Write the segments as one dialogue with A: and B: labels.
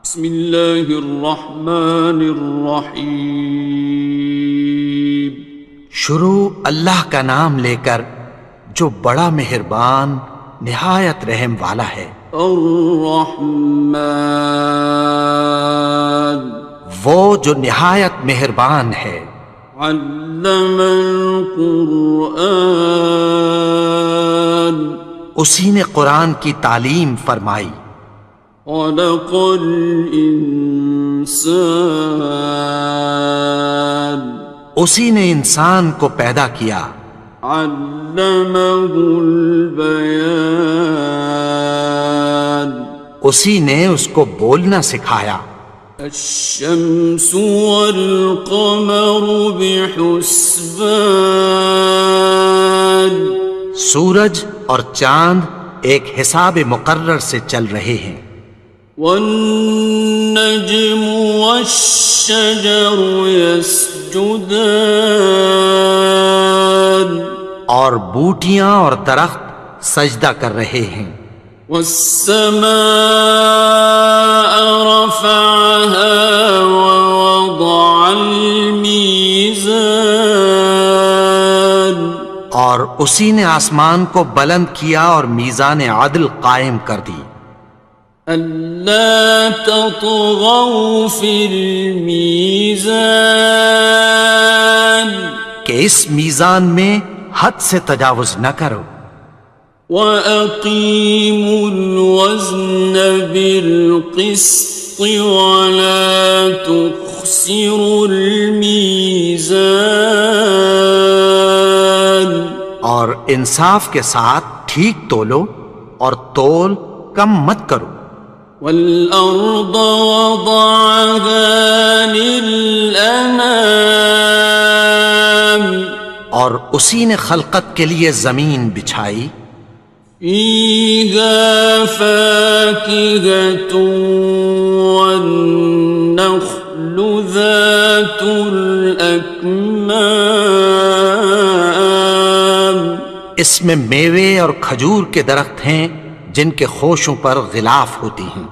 A: بسم اللہ الرحمن الرحیم۔
B: شروع اللہ کا نام لے کر جو بڑا مہربان نہایت رحم والا ہے۔
A: الرحمن،
B: وہ جو نہایت مہربان ہے۔
A: علم القرآن،
B: اسی نے قرآن کی تعلیم فرمائی۔
A: خلق الانسان،
B: اسی نے انسان کو پیدا کیا۔
A: علمہ البیان،
B: اسی نے اس کو بولنا سکھایا۔
A: الشمس والقمر بحسبان،
B: سورج اور چاند ایک حساب مقرر سے چل رہے ہیں۔
A: والنجم والشجر يسجدان،
B: اور بوٹیاں اور درخت سجدہ کر رہے ہیں۔
A: والسماء رفعها ووضع الميزان،
B: اور اسی نے آسمان کو بلند کیا اور میزان عدل قائم کر دی۔
A: ألا تطغوا في الميزان،
B: کہ اس میزان میں حد سے تجاوز نہ کرو۔
A: وَأَقِيمُوا الْوَزْنَ بِالْقِسْطِ وَلَا تُخْسِرُوا الْمِيزَانَ،
B: اور انصاف کے ساتھ ٹھیک تولو اور تول کم مت کرو۔
A: وَالْأَرْضَ وَضَعَهَا لِلْأَنَامِ،
B: اور اسی نے خلقت کے لیے زمین بچھائی۔
A: فِيهَا فَاكِهَةٌ وَالنَّخْلُ ذَاتُ الْأَكْمَامِ،
B: اس میں میوے اور کھجور کے درخت ہیں جن کے خوشوں پر غلاف ہوتی ہیں۔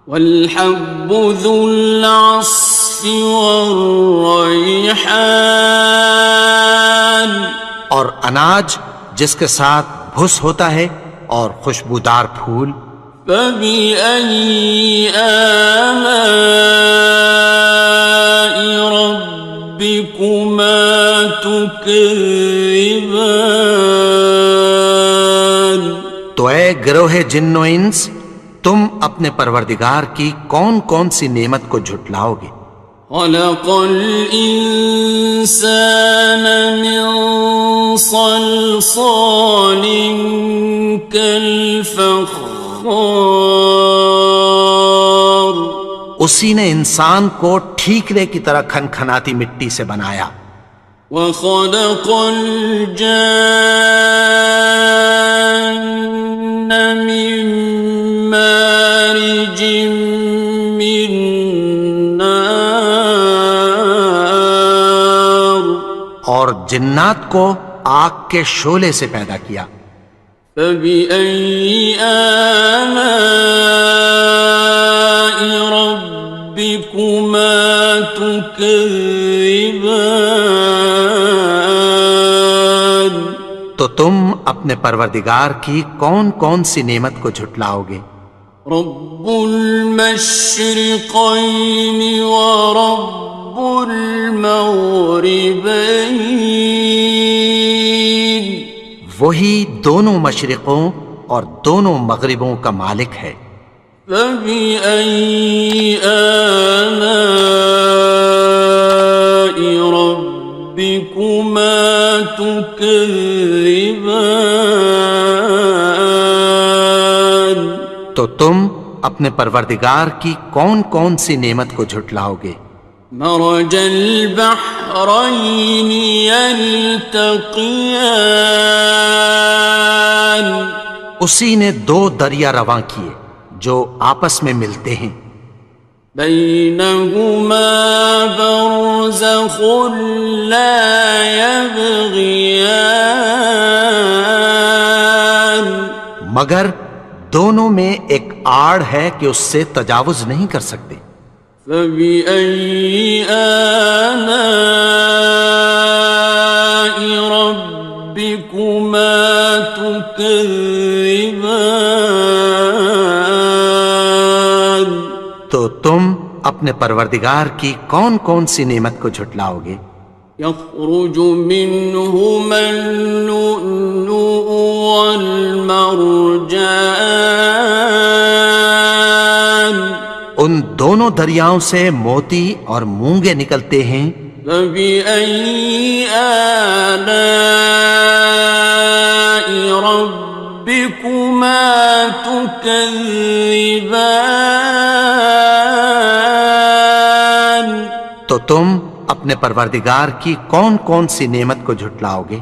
A: وَالْحَبُّ ذُو الْعَصْفِ وَالرَّيْحَانِ،
B: اور اناج جس کے ساتھ بھس ہوتا ہے اور خوشبودار پھول۔
A: فَبِأَيِّ آلَاءِ رَبِّكُمَا تُكَذِّبَانِ،
B: تو اے گروہ جن و انس، تم اپنے پروردگار کی کون کون سی نعمت کو جھٹلاؤ گے؟
A: خَلَقَ الْإِنسَانَ مِنْ صَلْصَالٍ كَالْفَخَّارِ،
B: اسی نے انسان کو ٹھیکرے کی طرح کھنکھناتی مٹی سے بنایا۔
A: وَخَلَقَ الْجَانَّ مِن مَّارِجٍ مِّن نَّارٍ،
B: اور جنات کو آگ کے شعلے سے پیدا کیا۔
A: فَبِأَيِّ آلَاءِ رَبِّكُمَا تُكَذِّبَانِ،
B: تو تم اپنے پروردگار کی کون کون سی نعمت کو جھٹلاؤ گے؟
A: رب المشرقین ورب المغربین،
B: وہی دونوں مشرقوں اور دونوں مغربوں کا مالک ہے۔
A: فَبِأَيِّ آلَاءِ رَبِّكُمَا تُكَذِّبَانِ،
B: تو تم اپنے پروردگار کی کون کون سی نعمت کو جھٹلاؤ گے؟
A: مرج البحرین یلتقیان،
B: اسی نے دو دریا رواں کیے جو آپس میں ملتے ہیں۔
A: بینہما برزخ لا یبغیان،
B: مگر دونوں میں ایک آڑ ہے کہ اس سے تجاوز نہیں کر سکتے۔
A: فبأي آلاء ربكما تكذبان؟
B: تو تم اپنے پروردگار کی کون کون سی نعمت کو جھٹلاؤ گے؟
A: يخرج منهما اللؤلؤ والمرجان،
B: ان دونوں دریاؤں سے موتی اور مونگے نکلتے ہیں۔
A: فبأي آلاء ربكما تكذبان؟
B: تو تم اپنے پروردگار کی کون کون سی نعمت کو جھٹلاؤ گے؟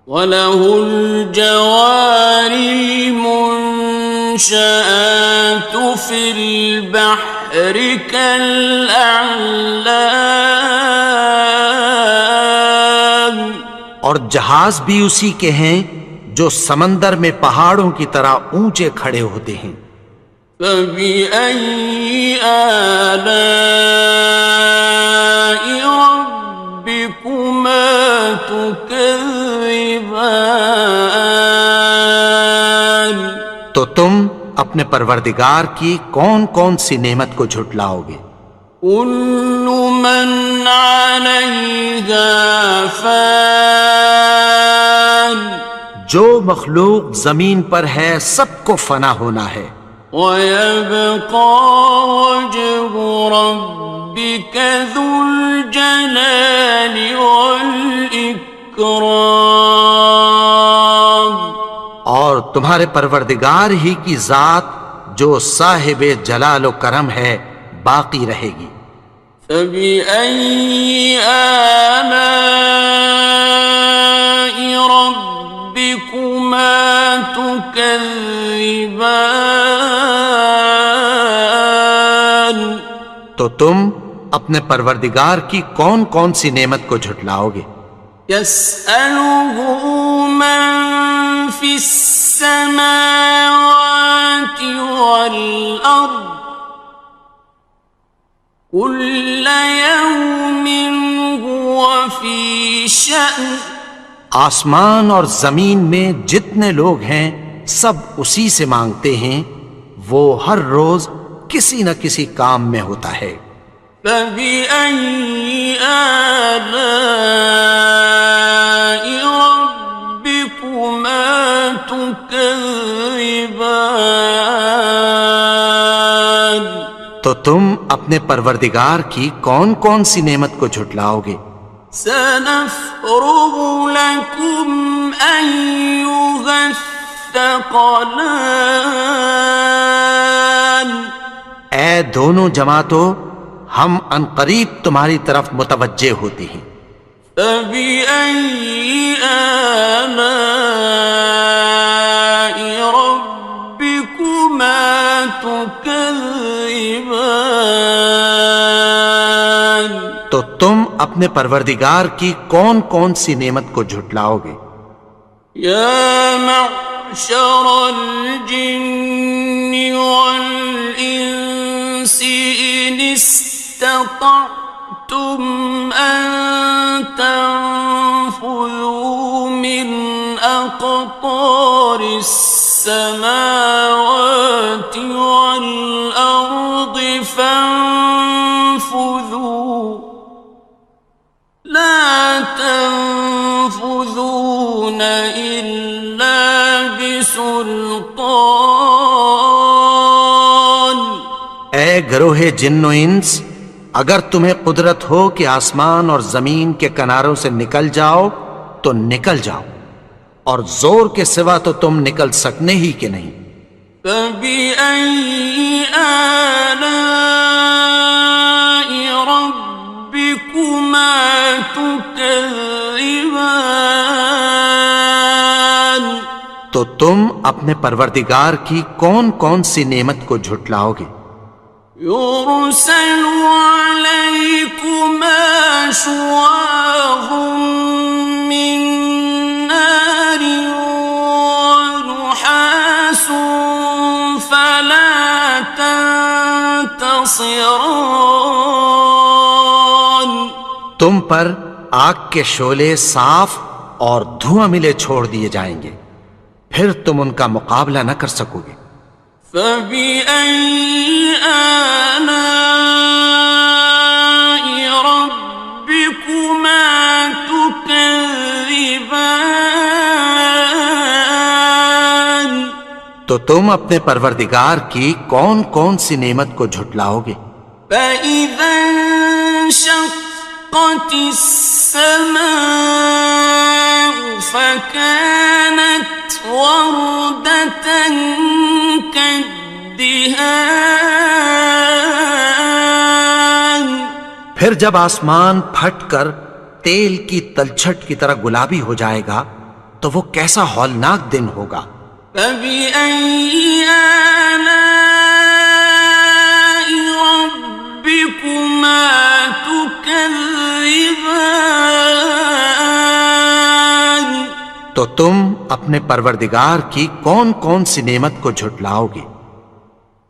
A: وَلَهُ الْجَوَارِ الْمُنشَآتُ فِي الْبَحْرِ كَالْأَعْلَامِ،
B: اور جہاز بھی اسی کے ہیں جو سمندر میں پہاڑوں کی طرح اونچے کھڑے ہوتے ہیں۔
A: فَبِأَيِّ آلَاءِ رَبِّكُمَا تُكَذِّبَانِ؟
B: تو تم اپنے پروردگار کی کون کون سی نعمت کو جھٹلاؤ گے؟
A: كُلُّ مَنْ عَلَيْهَا فَانٍ،
B: جو مخلوق زمین پر ہے سب کو فنا ہونا ہے۔
A: وَيَبْقَى وَجْهُ رَبِّكَ ذُو الْجَلَالِ وَالْإِكْرَامِ،
B: اور تمہارے پروردگار ہی کی ذات جو صاحب جلال و کرم ہے باقی رہے گی۔
A: فَبِأَيِّ آلَاءِ رَبِّكُمَا تُكَذِّبَانِ؟
B: تو تم اپنے پروردگار کی کون کون سی نعمت کو جھٹلاؤ گے؟
A: يَسْأَلُهُ مَن فِي السَّمَاوَاتِ وَالْأَرْضِ كُلَّ يَوْمٍ هُوَ فِي شَأْنٍ،
B: آسمان اور زمین میں جتنے لوگ ہیں سب اسی سے مانگتے ہیں، وہ ہر روز کسی نہ کسی کام میں ہوتا ہے۔
A: فَبِأَيِّ آلَاءِ رَبِّكُمَا تُكَذِّبَانِ؟
B: تو تم اپنے پروردگار کی کون کون سی نعمت کو جھٹلاؤ گے؟
A: سَنَفْرُغُ لَكُمْ أَيُّهَ الثَّقَلَانِ،
B: اے دونوں جماعتوں، ہم عنقریب تمہاری طرف متوجہ ہوتے ہیں۔
A: فَبِأَيِّ آلَاءِ رَبِّكُمَا تُكَذِّبَانِ؟
B: تو تم اپنے پروردگار کی کون کون سی نعمت کو جھٹلاؤ گے؟
A: يَا مَعْشَرَ الْجِنِّ وَالْإِنسِ إِنِ اسْتَطَعْتُمْ أَن تَنفُذُوا مِنْ أَقْطَارِ السَّمَاوَاتِ وَالْأَرْضِ فَانفُذُوا لَا تَنفُذُونَ إِلَّا بِسُلْطَانٍ۔
B: اے گروہ جن و انس، اگر تمہیں قدرت ہو کہ آسمان اور زمین کے کناروں سے نکل جاؤ تو نکل جاؤ، اور زور کے سوا تو تم نکل سکنے ہی کہ نہیں۔
A: فَبِأَيِّ آلَاءِ رَبِّكُمَا تُكَذِّبَانِ؟
B: تو تم اپنے پروردگار کی کون کون سی نعمت کو جھٹلاؤ گے؟
A: يُرْسَلُ عَلَيْكُمَا شُوَاظٌ مِّن نَّارٍ وَنُحَاسٌ خاصران.
B: تم پر آگ کے شعلے صاف اور دھواں ملے چھوڑ دیے جائیں گے، پھر تم ان کا مقابلہ نہ کر سکو گے۔
A: فَبِأَيِّ آلَاءِ رَبِّكُمَا تُكَذِّبَانِ.
B: تو تم اپنے پروردگار کی کون کون سی نعمت کو جھٹلاؤ گے؟
A: فَإِذَا انشَقَّتِ السَّمَاءُ فَكَانَتْ وَرْدَةً كَالدِّهَانِ.
B: پھر جب آسمان پھٹ کر تیل کی تلچھٹ کی طرح گلابی ہو جائے گا تو وہ کیسا ہولناک دن ہوگا۔
A: فَبِأَيِّ آلَاءِ رَبِّكُمَا تُكَذِّبَانِ.
B: تو تم اپنے پروردگار کی کون کون سی نعمت کو جھٹلاؤ گے؟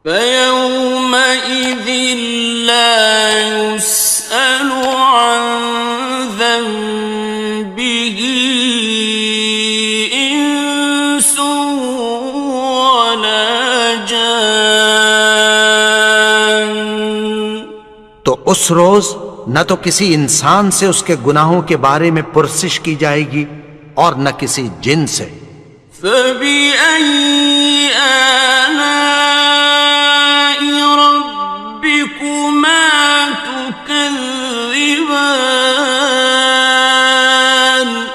A: فَيَوْمَئِذٍ لَا يُسْأَلُ عَنْ ذَنبِهِ إِنسٌ وَلَا جَانٌ.
B: تو اس روز نہ تو کسی انسان سے اس کے گناہوں کے بارے میں پرسش کی جائے گی اور نہ کسی جن سے۔
A: فَبِأَيِّ آلَاءِ رَبِّكُمَا تُكَذِّبَانِ.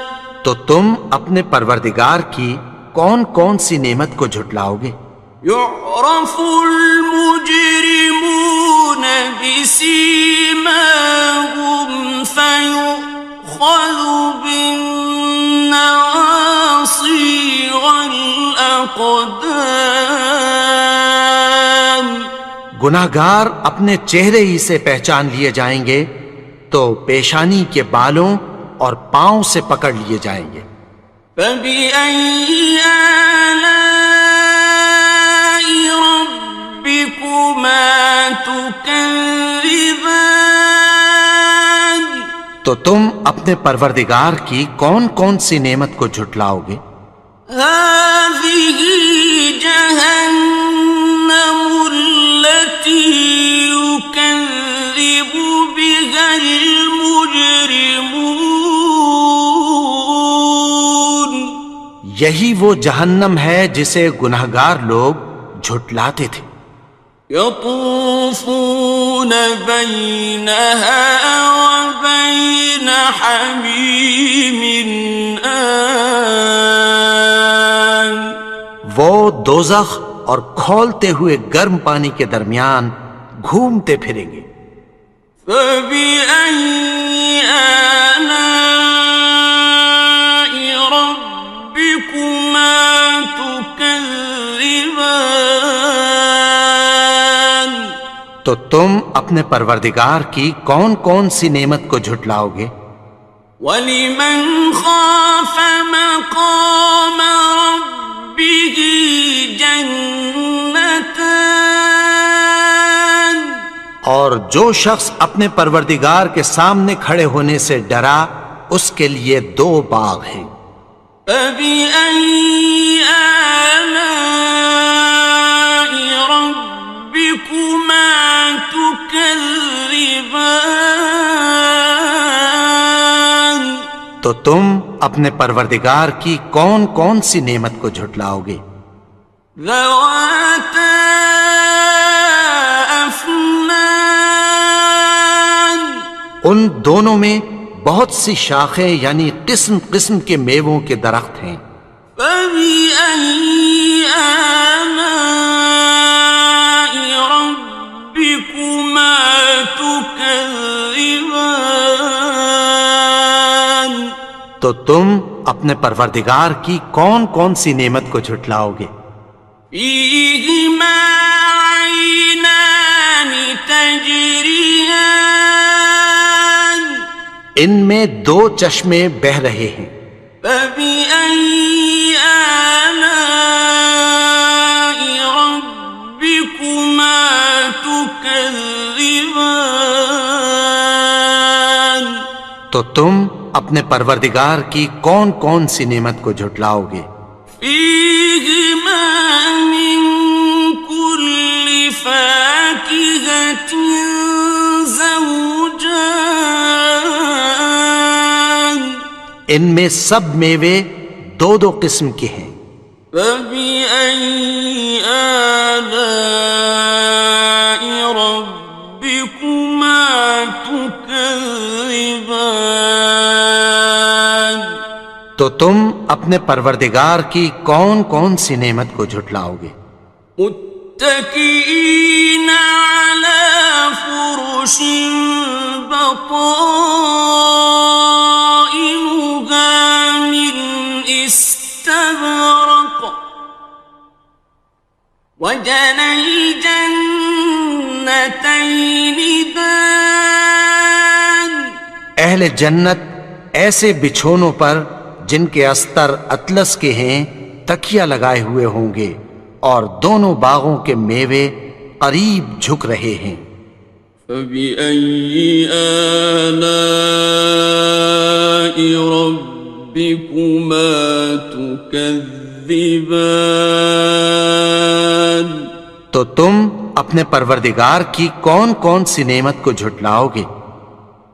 B: تو تم اپنے پروردگار کی کون کون سی نعمت کو جھٹلاؤ گے؟
A: يُعْرَفُ الْمُجْرِمُونَ بِسِيمَاهُمْ فَيُؤْخَذُ بِالنَّوَاصِي وَالْأَقْدَامِ.
B: گناہگار اپنے چہرے ہی سے پہچان لیے جائیں گے تو پیشانی کے بالوں اور پاؤں سے پکڑ لیے جائیں گے۔
A: فَبِأَيِّ آلَاءِ رَبِّكُمَا تُكَذِّبَانِ.
B: تو تم اپنے پروردگار کی کون کون سی نعمت کو جھٹلاؤ گے؟
A: هَٰذِهِ جَهَنَّمُ الَّتِي يُكَذِّبُ بِهَا الْمُجْرِمُونَ.
B: یہی وہ جہنم ہے جسے گناہگار لوگ جھٹلاتے تھے۔
A: يَطُوفُونَ بَيْنَهَا وَبَيْنَ حَمِيمٍ آنٍ.
B: وہ دوزخ اور کھولتے ہوئے گرم پانی کے درمیان گھومتے پھریں گے۔
A: فَبِأَيِّ آلَاءِ رَبِّكُمَا تُكَذِّبَانِ.
B: تو تم اپنے پروردگار کی کون کون سی نعمت کو جھٹلاؤ گے؟
A: وَلِمَنْ خَافَ مَقَامَ رَبِّهِ جَنَّتَانِ.
B: اور جو شخص اپنے پروردگار کے سامنے کھڑے ہونے سے ڈرا اس کے لیے دو باغ ہیں۔
A: فَبِأَيِّ آلَاءِ رَبِّكُمَا تُكَذِّبَانِ.
B: تو تم اپنے پروردگار کی کون کون سی نعمت کو جھٹلاؤ گے؟
A: ذَوَاتَا أَفْنَانٍ.
B: ان دونوں میں بہت سی شاخیں یعنی قسم قسم کے میووں کے درخت ہیں۔
A: فَبِأَيِّ آلَاءِ رَبِّكُمَا تُكَذِّبَانِ.
B: تو تم اپنے پروردگار کی کون کون سی نعمت کو جھٹلاؤ گے؟
A: فِيهِمَا عَيْنَانِ تَجْرِيَانِ.
B: ان میں دو چشمے بہہ رہے ہیں۔
A: فَبِأَيِّ آلَاءِ رَبِّكُمَا تُكَذِّبَانِ. تكذبان
B: تو تم اپنے پروردگار کی کون کون سی نعمت کو جھٹلاؤ گے؟
A: فيهما من كل فاكهة زوجان
B: ان میں سب میوے دو دو قسم کے ہیں۔
A: فبأي آلاء ربكما تكذبان
B: تو تم اپنے پروردگار کی کون کون سی نعمت کو جھٹلاؤ گے؟
A: متكئين على فرش بطائنها من استبرق وجنى الجنتين دان
B: اہل جنت ایسے بچھونوں پر جن کے استر اطلس کے ہیں تکیہ لگائے ہوئے ہوں گے، اور دونوں باغوں کے میوے قریب جھک رہے ہیں۔
A: فبأي آلاء ربكما تكذبان
B: تو تم اپنے پروردگار کی کون کون سی نعمت کو جھٹلاؤ گے؟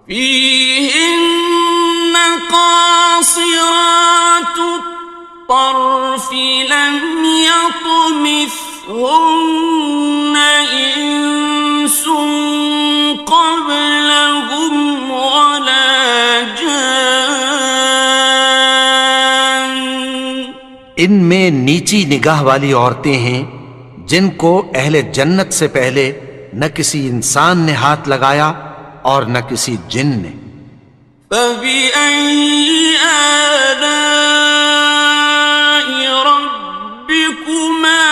A: فيهن قاصرات الطرف لم يطمثهن إنس قبلهم ولا جان
B: ان میں نیچی نگاہ والی عورتیں ہیں جن کو اہل جنت سے پہلے نہ کسی انسان نے ہاتھ لگایا اور نہ کسی جن نے۔
A: فبأي آلاء ربكما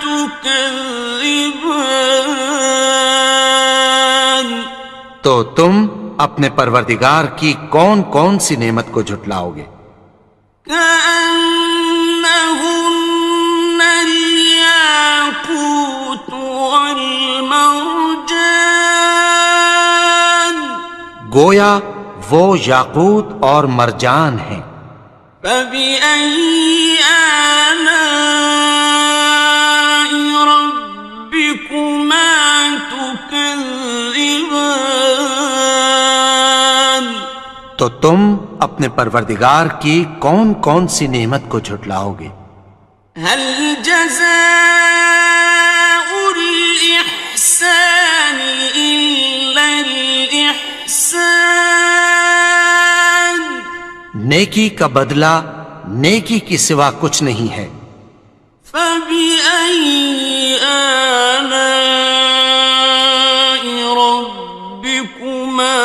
A: تكذبان
B: تو تم اپنے پروردگار کی کون کون سی نعمت کو جھٹلاؤ گے؟
A: كأنهن الياقوت والمرجان
B: گویا وہ یاقوت اور مرجان ہیں۔
A: فبأي آلاء ربكما تكذبان
B: تو تم اپنے پروردگار کی کون کون سی نعمت کو جھٹلاؤ گے؟
A: هل جزاء الإحسان إلا الإحسان
B: نیکی کا بدلہ نیکی کی سوا کچھ نہیں ہے۔
A: فبأي آلاء ربكما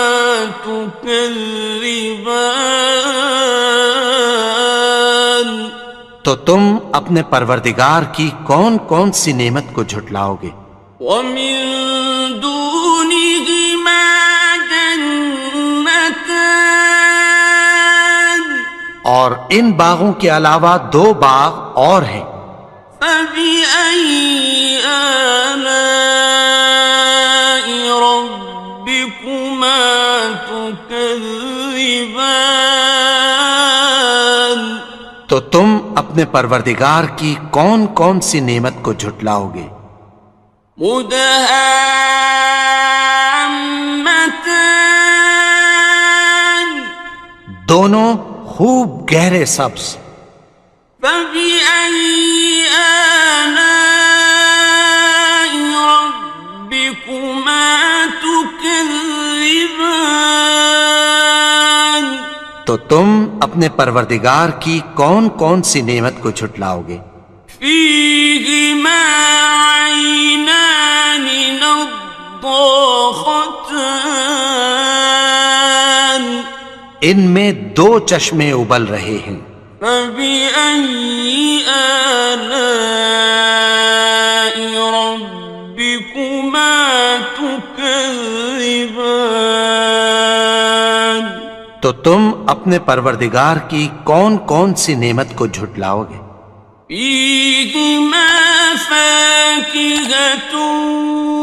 A: تكذبان
B: تو تم اپنے پروردگار کی کون کون سی نعمت کو جھٹلاؤ گے؟
A: ومن دونهما جنتان
B: اور ان باغوں کے علاوہ دو باغ اور ہیں۔
A: فبأي آلاء ربكما تكذبان
B: تو تم اپنے پروردگار کی کون کون سی نعمت کو جھٹلاؤ گے؟
A: مدهامتان
B: دونوں خوب گہرے سبز۔
A: فبأي آلاء ربكما تكذبان
B: تو تم اپنے پروردگار کی کون کون سی نعمت کو جھٹلاؤ گے؟
A: فيهما عينان نضاختان
B: ان میں دو چشمے ابل رہے ہیں۔
A: فبأي آلاء ربكما تكذبان
B: تو تم اپنے پروردگار کی کون کون سی نعمت کو جھٹلاؤ گے؟
A: فيهما فاكهة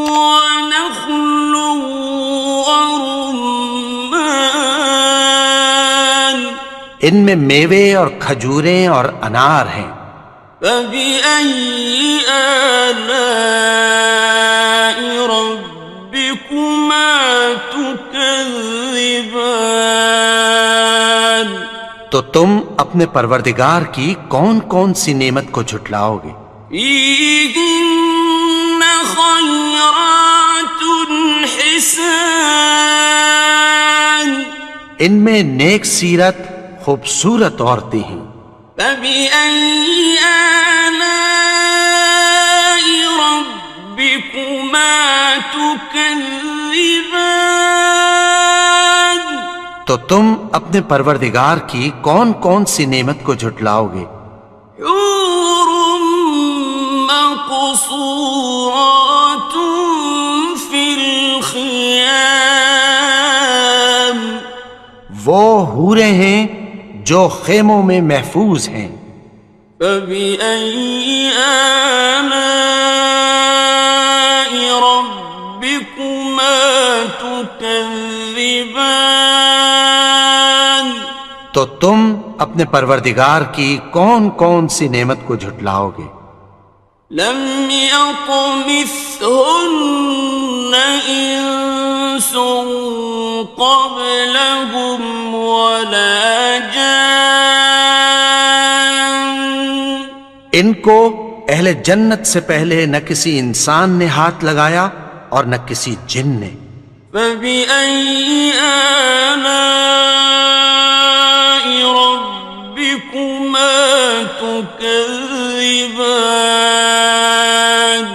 A: ونخل ورمان
B: ان میں میوے اور کھجوریں اور انار ہیں.
A: فبأي آلاء ربكما تكذبان
B: تو تم اپنے پروردگار کی کون کون سی نعمت کو جھٹلاؤ گے؟
A: فيهن خيرات حسان
B: ان میں نیک سیرت خوبصورت عورتیں ہیں.
A: فبأي آلاء ربكما تكذبان
B: تو تم اپنے پروردگار کی کون کون سی نعمت کو جھٹلاؤ گے؟
A: حور مقصورات في الخيام
B: وہ حوریں ہیں جو خیموں میں محفوظ ہیں.
A: فبأي آلاء ربكما تكذبان
B: تو تم اپنے پروردگار کی کون کون سی نعمت کو جھٹلاؤ گے؟
A: لم يطمثهن إنس قبلهم ولا جان
B: ان کو اہل جنت سے پہلے نہ کسی انسان نے ہاتھ لگایا اور نہ کسی جن نے.
A: فبأي آلاء ربكما تكذبان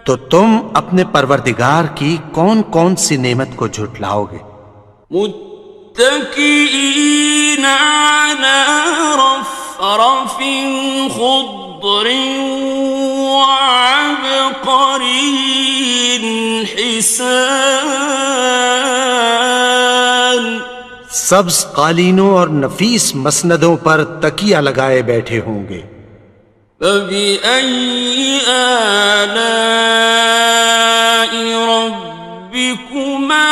B: تو تم اپنے پروردگار کی کون کون سی نعمت کو جھٹلاؤ گے؟
A: متكئين على رفرف خضر وعبقري حسان
B: سبز قالینوں اور نفیس مسندوں پر تکیہ لگائے بیٹھے ہوں گے.
A: فبأي آلاء ربكما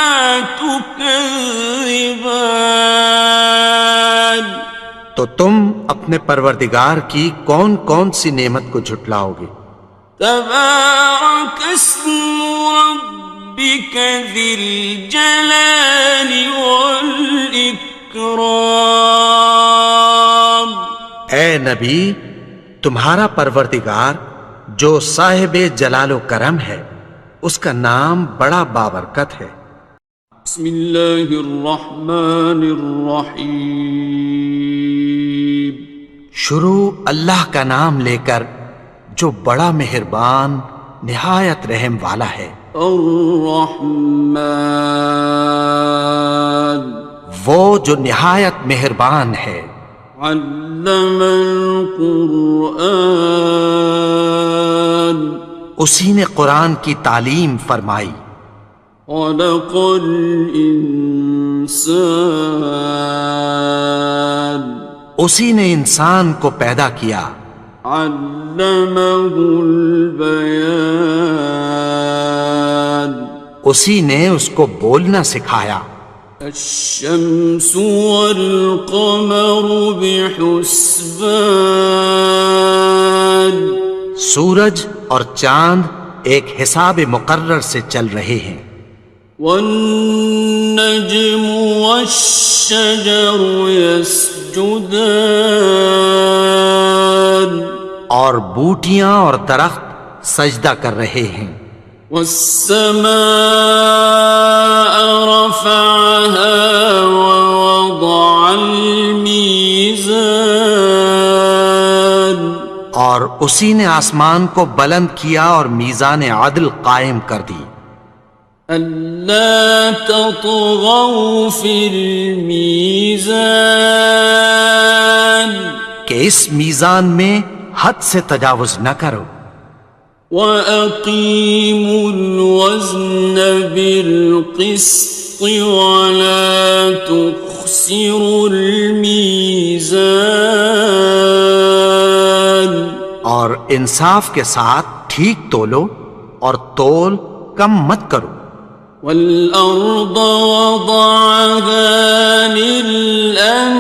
A: تكذبان
B: تو تم اپنے پروردگار کی کون کون سی نعمت کو جھٹلاؤ گے؟
A: تبارك اسم ربك ذي الجلال والإكرام
B: اے نبی، تمہارا پروردگار جو صاحب جلال و کرم ہے، اس کا نام بڑا بابرکت ہے.
A: بسم اللہ الرحمن الرحیم
B: شروع اللہ کا نام لے کر جو بڑا مہربان نہایت رحم والا ہے.
A: الرحمن
B: وہ جو نہایت مہربان ہے.
A: علم القرآن
B: اسی نے قرآن کی تعلیم فرمائی.
A: خلق الانسان
B: اسی نے انسان کو پیدا کیا.
A: علمہ البیان
B: اسی نے اس کو بولنا سکھایا.
A: الشمس والقمر بحسبان
B: سورج اور چاند ایک حساب مقرر سے چل رہے ہیں.
A: والنجم والشجر يسجدان
B: اور بوٹیاں اور درخت سجدہ کر رہے ہیں.
A: والسماء رفعها ووضع الميزان
B: اور اسی نے آسمان کو بلند کیا اور میزان عدل قائم کر دی.
A: ألا تطغوا في الميزان
B: کہ اس میزان میں حد سے تجاوز نہ کرو.
A: وَأَقِيمُوا الْوَزْنَ بِالْقِسْطِ وَلَا تُخْسِرُوا الْمِيزَانَ
B: اور انصاف کے ساتھ ٹھیک تولو اور تول کم مت کرو.
A: والأرض وضعها للأنام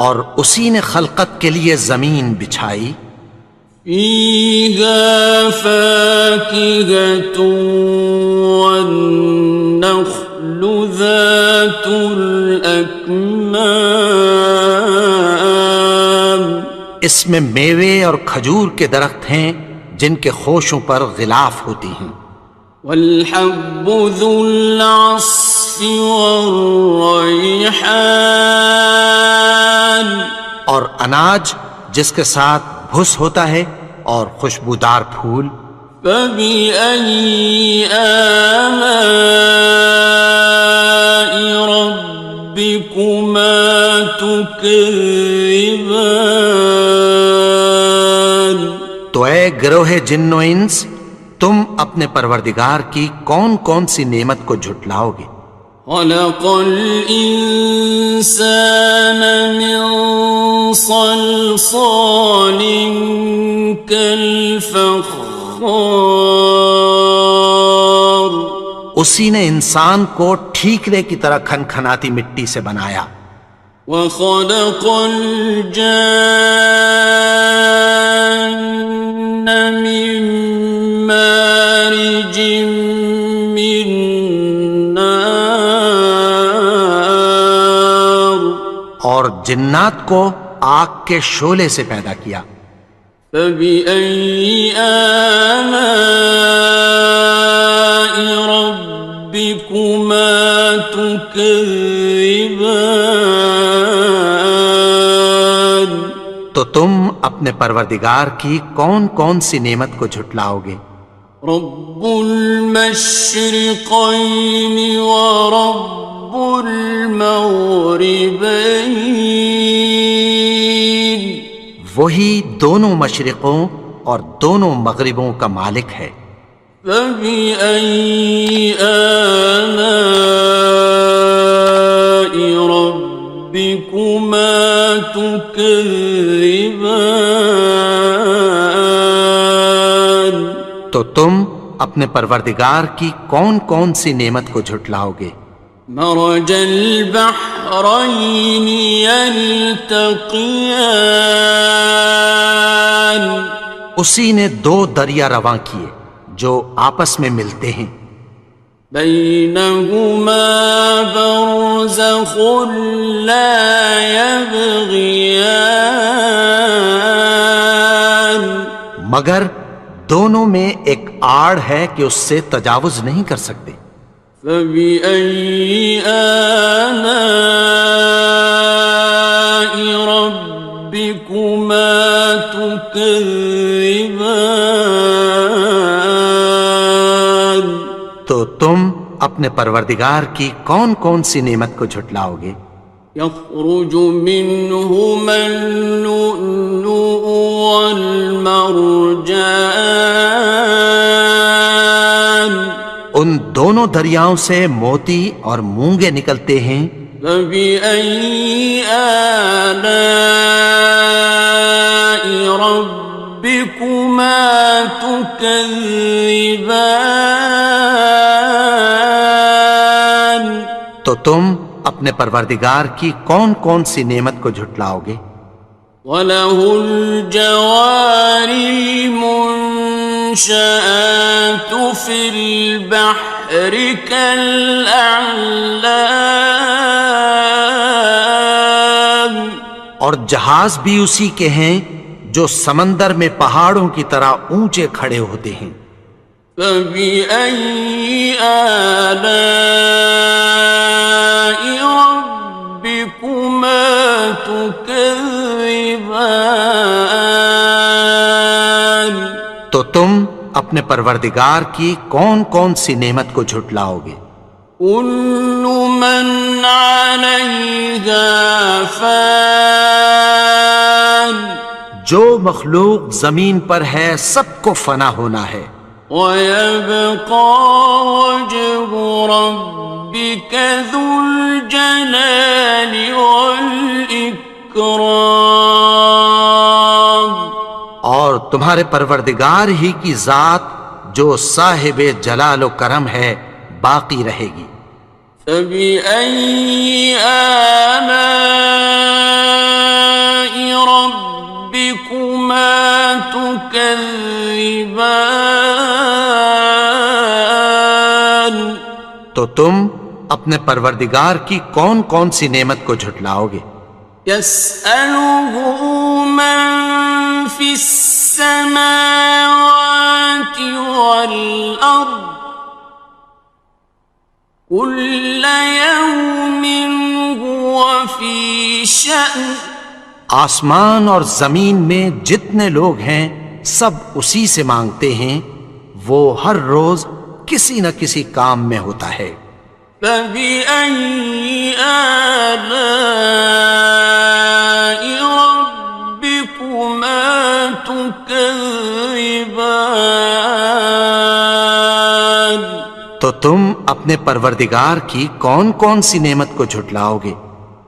B: اور اسی نے خلقت کے لیے زمین بچھائی.
A: فيها فاكهة والنخل ذات الأكمام
B: اس میں میوے اور کھجور کے درخت ہیں جن کے خوشوں پر غلاف ہوتی ہیں.
A: والحب ذو العصف والریحان
B: اور اناج جس کے ساتھ بھس ہوتا ہے اور خوشبودار پھول.
A: فبأي آلاء ربكما تكذبان
B: تو اے گروہ جن و انس تم اپنے پروردگار کی کون کون سی نعمت کو جھٹلاؤ گے.
A: خلق الإنسان من صلصال كالفخار
B: اسی نے انسان کو ٹھیکرے کی طرح کھنکھناتی مٹی سے بنایا.
A: وخلق الجان من مارج من نار
B: اور جنات کو آگ کے شعلے سے پیدا کیا.
A: فبأي آلاء ربكما تكذبان
B: تو تم اپنے پروردگار کی کون کون سی نعمت کو جھٹلاؤ گے.
A: رب المشرقين ورب المغربين
B: وہی دونوں مشرقوں اور دونوں مغربوں کا مالک ہے.
A: فبأي آلاء ربكما تكذبان
B: تو تم اپنے پروردگار کی کون کون سی نعمت کو جھٹلاؤ گے.
A: مرج البحرين يلتقيان
B: اسی نے دو دریا رواں کیے جو آپس میں ملتے ہیں.
A: بينهما برزخ لا يبغيان
B: مگر دونوں میں ایک آڑ ہے کہ اس سے تجاوز نہیں کر سکتے.
A: فبأي آلاء ربكما تكذبان
B: تو تم اپنے پروردگار کی کون کون سی نعمت کو جھٹلاؤ گے.
A: يخرج منهما اللؤلؤ والمرجان
B: ان دونوں دریاؤں سے موتی اور مونگے نکلتے ہیں.
A: فبأي آلاء ربكما تكذبان
B: تو تم اپنے پروردگار کی کون کون سی نعمت کو جھٹلاؤ گے.
A: وَلَهُ الْجَوَارِ الْمُنشَآتُ فِي الْبَحْرِ كَالْأَعْلَامِ
B: اور جہاز بھی اسی کے ہیں جو سمندر میں پہاڑوں کی طرح اونچے کھڑے ہوتے ہیں.
A: فَبِأَيِّ آلَاءِ رَبِّكُمَا تُكَذِّبَانِ
B: تو تم اپنے پروردگار کی کون کون سی نعمت کو جھٹلاؤ گے.
A: كُلُّ مَنْ عَلَيْهَا فَانٍ
B: جو مخلوق زمین پر ہے سب کو فنا ہونا ہے.
A: وَيَبْقَى وَجْهُ رَبِّكَ ذُو الْجَلَالِ وَالْإِكْرَامِ
B: تمہارے پروردگار ہی کی ذات جو صاحب جلال و کرم ہے باقی رہے گی۔
A: فبأي آلاء ربكما تكذبان؟
B: تو تم اپنے پروردگار کی کون کون سی نعمت کو جھٹلاؤ گے؟
A: يسأله من في السماوات والأرض كل يوم هو في شأن۔
B: آسمان اور زمین میں جتنے لوگ ہیں سب اسی سے مانگتے ہیں، وہ ہر روز کسی نہ کسی کام میں ہوتا ہے۔
A: فبأي آلاء ربكما تكذبان؟
B: تو تم اپنے پروردگار کی کون کون سی نعمت کو جھٹلاؤ گے؟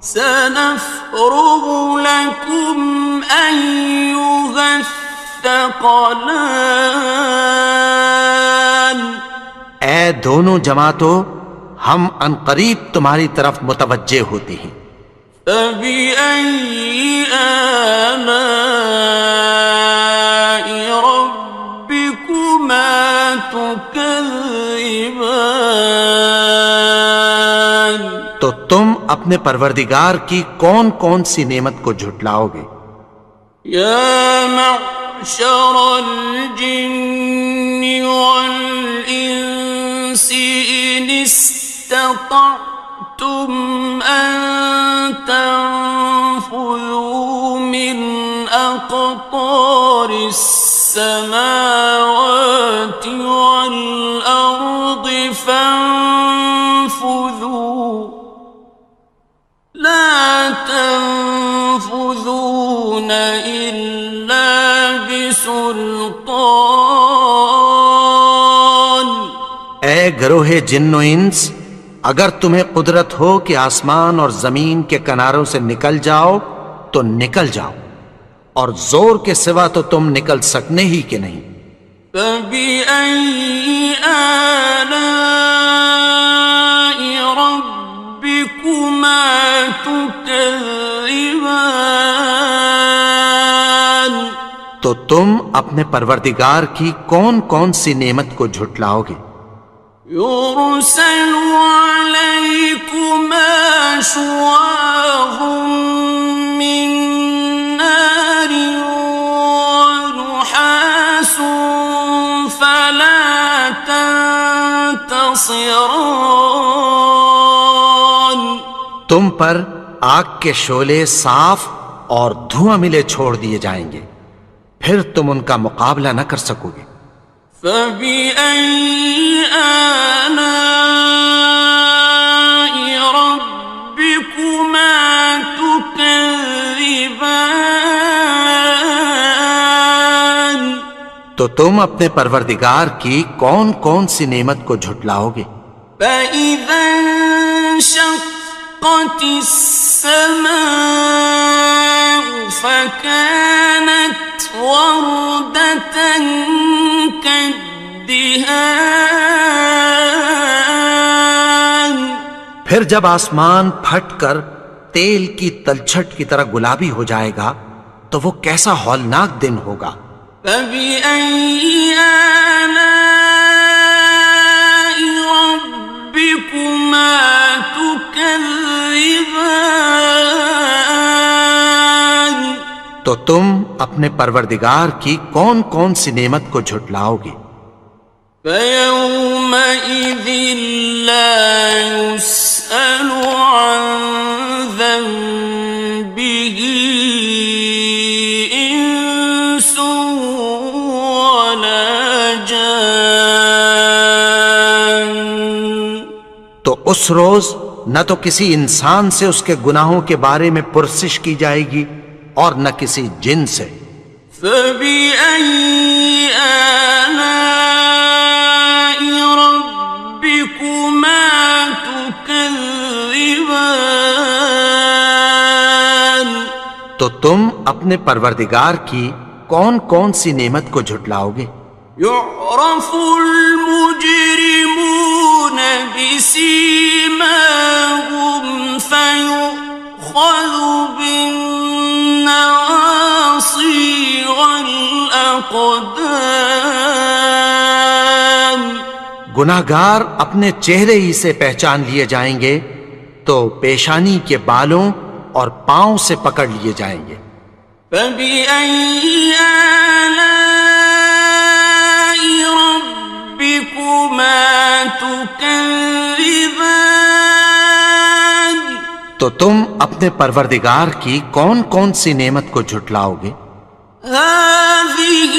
A: سنفرغ لكم أيها الثقلان۔
B: اے دونوں جماعتوں، ہم عنقریب تمہاری طرف متوجہ ہوتے ہیں۔
A: فبأي آلاء ربكما تكذبان؟
B: تو تم اپنے پروردگار کی کون کون سی نعمت کو جھٹلاؤ گے؟
A: يا معشر الجن والإنس إن استطعتم أن تنفذوا من أقطار السماوات والأرض فانفذوا لا تنفذون إلا بسلطان۔
B: اے گروہ جن و انس، اگر تمہیں قدرت ہو کہ آسمان اور زمین کے کناروں سے نکل جاؤ تو نکل جاؤ، اور زور کے سوا تو تم نکل سکنے ہی کہ نہیں۔
A: فبأي آلاء ربكما تكذبان؟
B: تو تم اپنے پروردگار کی کون کون سی نعمت کو جھٹلاؤ گے؟
A: يرسل عليكما شواظ من نار ونحاس فلا تنتصران۔
B: تم پر آگ کے شعلے صاف اور دھواں ملے چھوڑ دیے جائیں گے، پھر تم ان کا مقابلہ نہ کر سکو گے۔
A: فبأي آلاء ربكما تكذبان؟
B: تو تم اپنے پروردگار کی کون کون سی نعمت کو جھٹلاؤ گے؟
A: فإذا انشقت السماء فكانت وردة كالدهان۔
B: پھر جب آسمان پھٹ کر تیل کی تلچھٹ کی طرح گلابی ہو جائے گا تو وہ کیسا ہولناک دن ہوگا۔
A: فبأي آلاء ربكما تكذبان؟
B: تو تم اپنے پروردگار کی کون کون سی نعمت کو جھٹلاؤ گے؟
A: فيومئذ لا يسأل عن ذنبه إنس ولا جان۔
B: تو اس روز نہ تو کسی انسان سے اس کے گناہوں کے بارے میں پرسش کی جائے گی اور نہ کسی جن سے۔
A: فبأي آلاء ربكما تكذبان؟
B: تو تم اپنے پروردگار کی کون کون سی نعمت کو جھٹلاؤ گے؟
A: يعرف المجرمون بسيماهم فيؤخذ بالنواصي والأقدام.
B: گناہگار اپنے چہرے ہی سے پہچان لیے جائیں گے تو پیشانی کے بالوں اور پاؤں سے پکڑ لیے جائیں گے.
A: فبأي آلاء ربكما تكذبان.
B: تو تم اپنے پروردگار کی کون کون سی نعمت کو جھٹلاؤ گے؟
A: هذه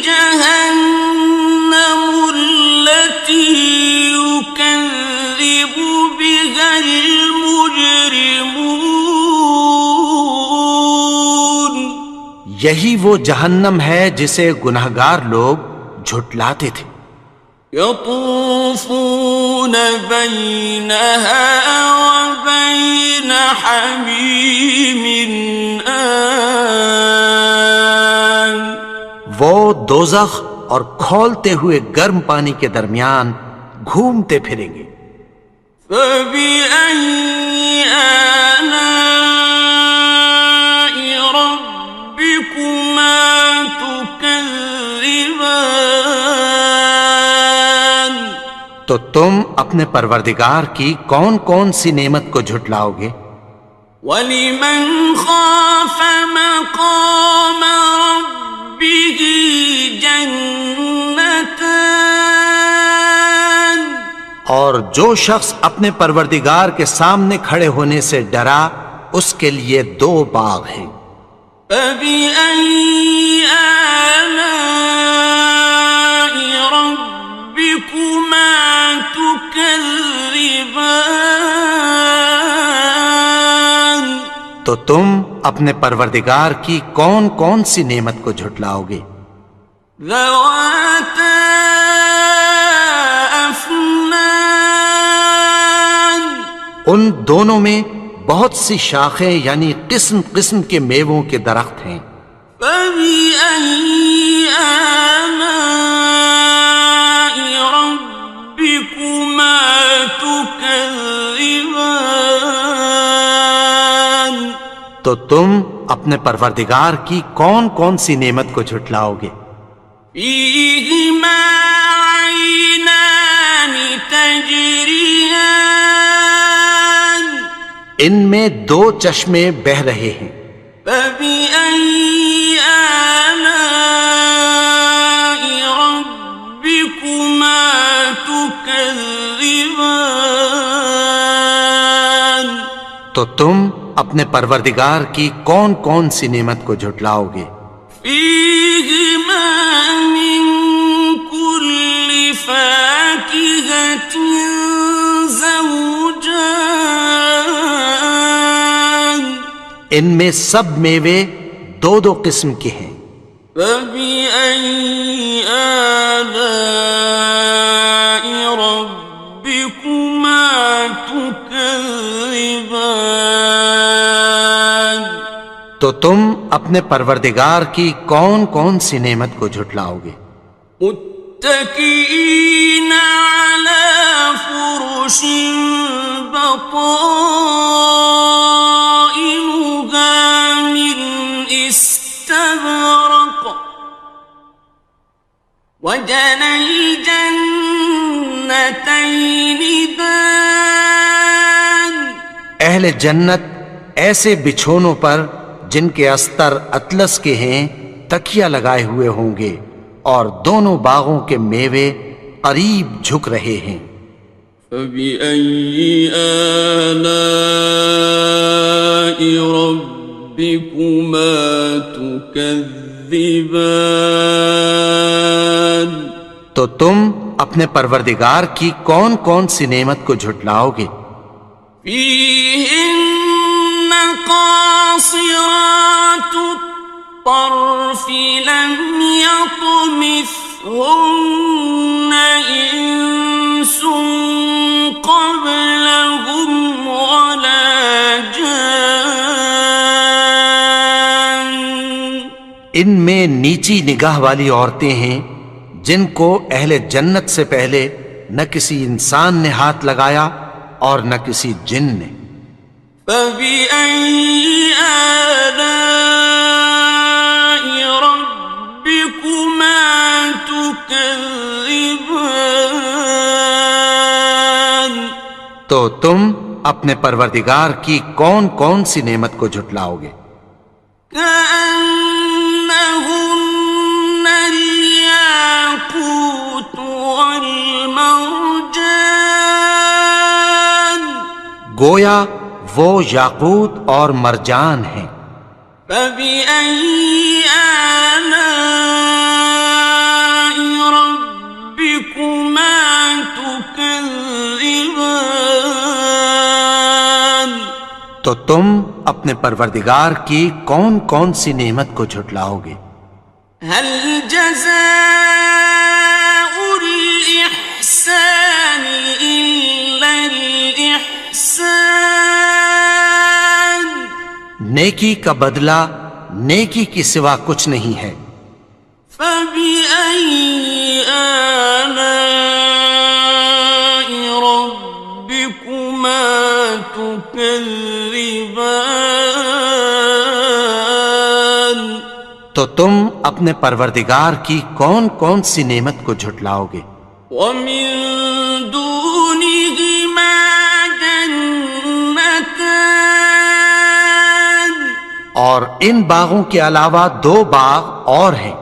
A: جهنم التي يكذب بها المجرمون.
B: یہی وہ جہنم ہے جسے گناہگار لوگ جھٹلاتے تھے.
A: يطوفون بينها وبين حميم آن.
B: وہ دوزخ اور کھولتے ہوئے گرم پانی کے درمیان گھومتے پھریں گے.
A: فبأي آلاء ربكما تكذبان.
B: تو تم اپنے پروردگار کی کون کون سی نعمت کو جھٹلاؤ گے؟
A: وَلِمَنْ خَافَ مَقَامَ رَبِّهِ جَنَّتَانِ.
B: اور جو شخص اپنے پروردگار کے سامنے کھڑے ہونے سے ڈرا اس کے لیے 2 باغ ہیں.
A: فَبِأَيِّ آلَاءِ رَبِّكُمَا تُكَذِّبَانِ.
B: تو تم اپنے پروردگار کی کون کون سی نعمت کو جھٹلاؤ گے؟
A: ذَوَاتَا أَفْنَانٍ.
B: ان دونوں میں بہت سی شاخیں یعنی قسم قسم کے میووں کے درخت ہیں.
A: فَبِأَيِّ آلَاءِ رَبِّكُمَا تُكَذِّبَانِ.
B: تو تم اپنے پروردگار کی کون کون سی نعمت کو جھٹلاؤ گے؟
A: فِيهِمَا عَيْنَانِ تَجْرِيَانِ.
B: ان میں 2 چشمے بہہ رہے ہیں.
A: فَبِأَيِّ آلَاءِ رَبِّكُمَا تُكَذِّبَانِ.
B: تو تم اپنے پروردگار کی کون کون سی نعمت کو جھٹلاؤ گے؟
A: فِيهِمَا مِن كُلِّ فَاكِهَةٍ زَوْجَانِ.
B: ان میں سب میوے 2 قسم کے ہیں.
A: فَبِأَيِّ آلَاءِ رَبِّكُمَا تُكَذِّبَانِ.
B: تو تم اپنے پروردگار کی کون کون سی نعمت کو جھٹلاؤ گے؟
A: متكئين على فرش بطائنها من استبرق وجنى الجنتين دان.
B: اہل جنت ایسے بچھونوں پر جن کے استر اطلس کے ہیں تکیہ لگائے ہوئے ہوں گے اور دونوں باغوں کے میوے قریب جھک رہے ہیں.
A: فَبِأَيِّ آلَاءِ رَبِّكُمَا تُكَذِّبَانِ.
B: تو تم اپنے پروردگار کی کون کون سی نعمت کو جھٹلاؤ گے؟
A: فِيهِنَّ قَاصِرَاتُ الطَّرْفِ لَمْ يَطْمِثْهُنَّ إِنسٌ قَبْلَهُمْ وَلَا جَانٌّ.
B: ان میں نیچی نگاہ والی عورتیں ہیں جن کو اہل جنت سے پہلے نہ کسی انسان نے ہاتھ لگایا اور نہ کسی جن نے۔
A: فَبِأَيِّ آلَاءِ رَبِّكُمَا تُكَذِّبَانِ؟
B: تو تم اپنے پروردگار کی کون کون سی نعمت کو جھٹلاؤ گے؟
A: كأنهن الياقوت والمرجان،
B: گویا وہ یاقوت اور مرجان ہیں۔
A: فبأي آلاء ربكما تكذبان؟
B: تو تم اپنے پروردگار کی کون کون سی نعمت کو جھٹلاؤ گے؟
A: هل جزاء الإحسان إلا الإحسان؟
B: نیکی کا بدلہ نیکی کی سوا کچھ نہیں ہے۔
A: فبأي آلاء ربكما تكذبان؟
B: تو تم اپنے پروردگار کی کون کون سی نعمت کو جھٹلاؤ گے؟
A: ومن دونهما جنتان،
B: اور ان باغوں کے علاوہ دو باغ اور ہیں۔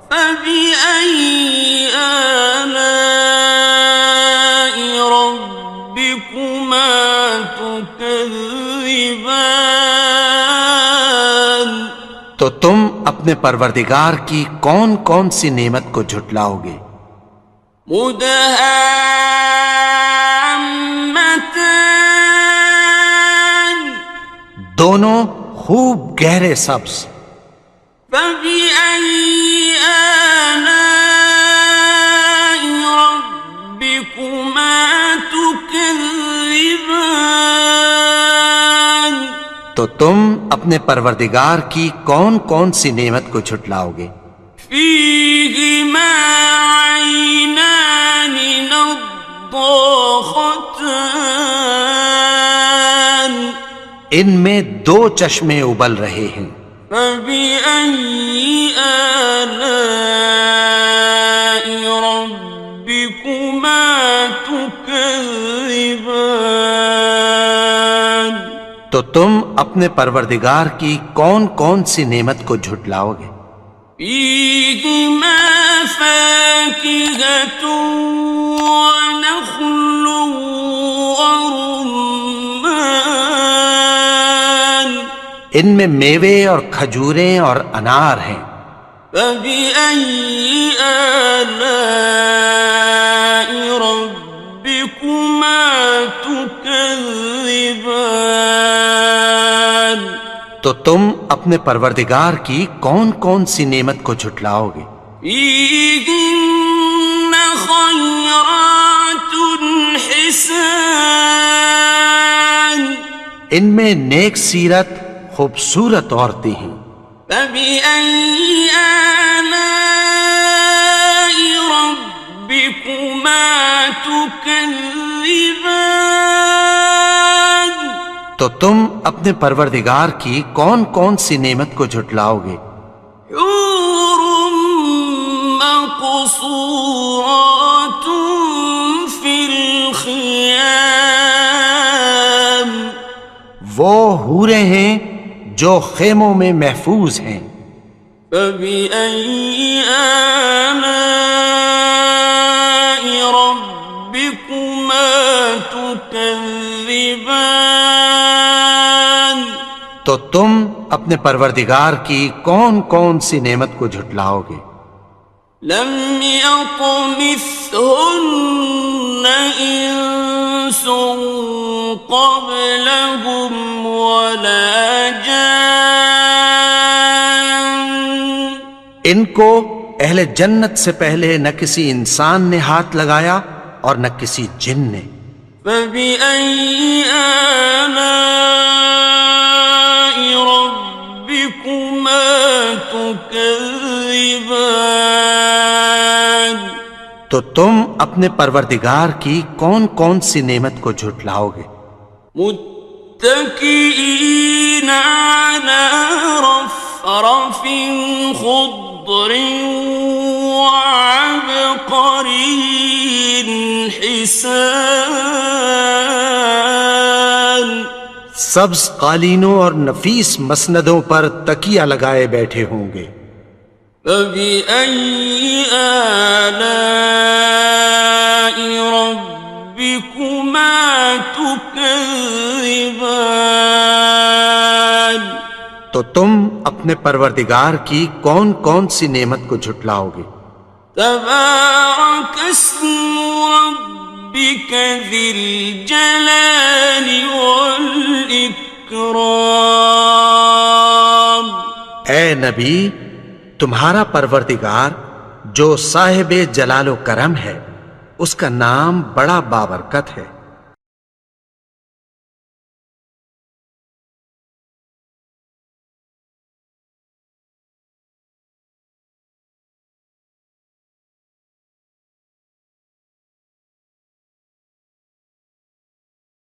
A: فبأي آلاء ربكما تكذبان؟
B: تو تم اپنے پروردگار کی کون کون سی نعمت کو جھٹلاؤ گے؟
A: مدہامتان،
B: دونوں خوب گہرے سبز۔
A: فبأي آلاء ربكما تكذبان؟
B: تو تم اپنے پروردگار کی کون کون سی نعمت کو جھٹلاؤ گے؟
A: فيهما عينان نضاختان،
B: ان میں دو چشمے ابل رہے ہیں۔
A: فبأي آلاء ربكما تكذبان؟
B: تو تم اپنے پروردگار کی کون کون سی نعمت کو جھٹلاؤ گے؟
A: فيهما فاكهة ونخل ورمان،
B: ان میں میوے اور کھجوریں اور انار ہیں۔
A: فبأي آلاء ربكما تكذبان؟
B: تو تم اپنے پروردگار کی کون کون سی نعمت کو جھٹلاؤ گے؟
A: فيهن خيرات حسان،
B: ان میں نیک سیرت خوبصورت عورتیں ہیں۔
A: فبأي آلاء ربكما تكذبان؟
B: تو تم اپنے پروردگار کی کون کون سی نعمت کو جھٹلاؤ گے؟
A: حور مقصورات في الخيام،
B: وہ حوریں ہیں جو خیموں میں محفوظ ہیں۔
A: فبأي آلاء ربكما تكذبان؟
B: تو تم اپنے پروردگار کی کون کون سی نعمت کو جھٹلاؤ گے؟
A: لم يطمثهن إنس قبلهم ولا جان،
B: ان کو اہل جنت سے پہلے نہ کسی انسان نے ہاتھ لگایا اور نہ کسی جن نے۔
A: فبأي آلاء ربكما تكذبان؟ تكذبان
B: تو تم اپنے پروردگار کی کون کون سی نعمت کو جھٹلاؤ گے؟
A: متكئين على رفرف خضر وعبقري حسان
B: سبز قالینوں اور نفیس مسندوں پر تکیہ لگائے بیٹھے ہوں گے۔
A: فبأي آلاء ربكما تكذبان
B: تو تم اپنے پروردگار کی کون کون سی نعمت کو جھٹلاؤ گے؟
A: تبارك اسم ربك ذي الجلال والإكرام
B: اے نبی، تمہارا پروردگار جو صاحب جلال و کرم ہے، اس کا نام بڑا بابرکت ہے۔